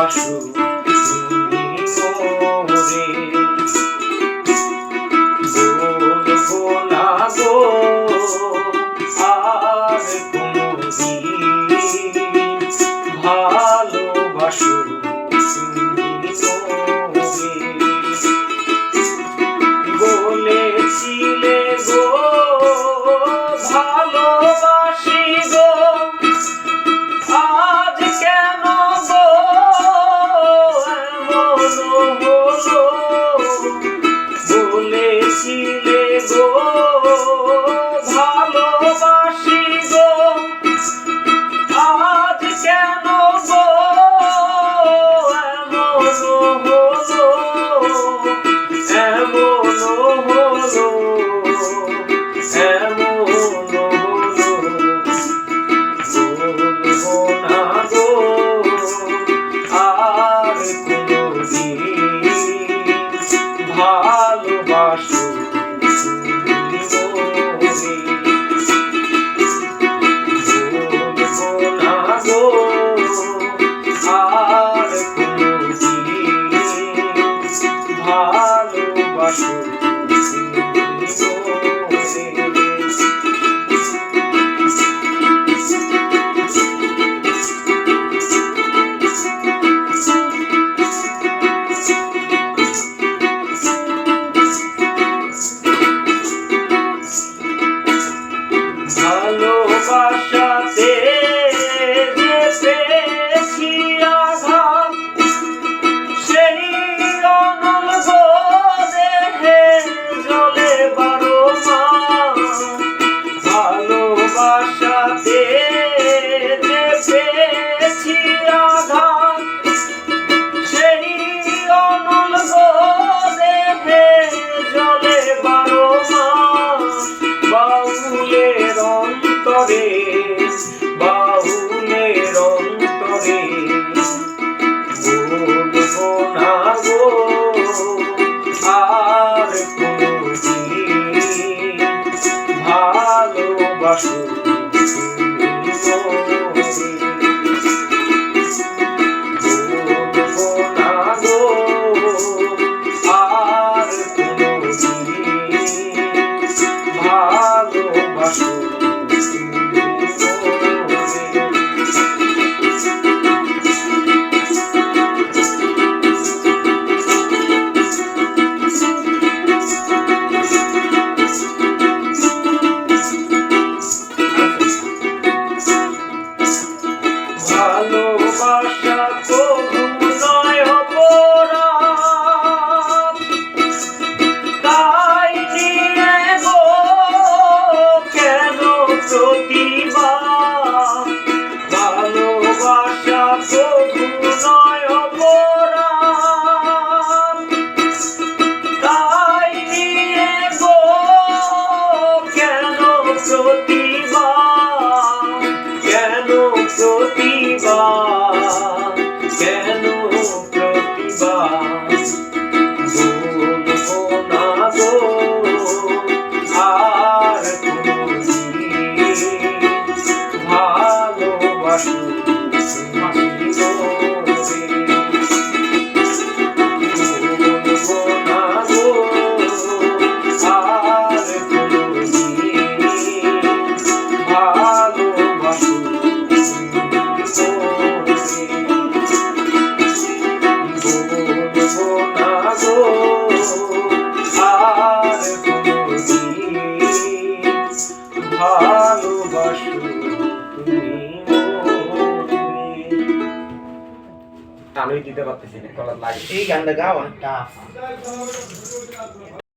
ভালোবাসো তুমি মোরে, বলবো না গো আর কোনদিন ভালোবাসো তুমি মোরে। বলেছিলে গো ভালোবাসি গো, আজ কেন গো এমন হলো। বলেছিলে গো ভালোবাসি গো, আজ কেন গো এমন হলো, এমন হলো, এমন হলো। বলবো না গো আর কোনদিন ভালোবাসো তুমি মোরে। বলবো না গো আর কোনদিন ভালোবাসো তুমি মোরে। ভালোবাসাতে যে পেয়েছি আঘাত, সেই অনল গো দেহে জ্বলে বারো মাস। ভালোবাসাতে যে পেয়েছি আঘাত, সেই অনল গো দেহে জ্বলে বারো মাস। বাউলের অন্তরে, বাউলের অন্তরে, বলবো না গো আর কোনদিন ভালোবাসো তুমি মোরে। বলবো না গো আর কোনদিন ভালোবাসো তুমি মোরে। ভালোবাসা কবু নয় অপরাধ, তাই নিয়ে গো কেন প্রতিবাদ। ভালোবাসা কবু নয় অপরাধ, তাই নিয়ে গো কেন প্রতিবাদ, কেন প্রতিবাদ, কেন প্রতিবাদ। বলবো না গো আর কোনদিন ভালোবাসো তুমি মোরে। বলবো না গো আর কোনদিন ভালোবাসো তুমি মোরে। বলবো না গো আর কোনদিন ভালোবাসো তুমি মোরে। আমি দিতে পারতেছি না, গলার লাগে। এই গানটা গাও অনেক টাফ।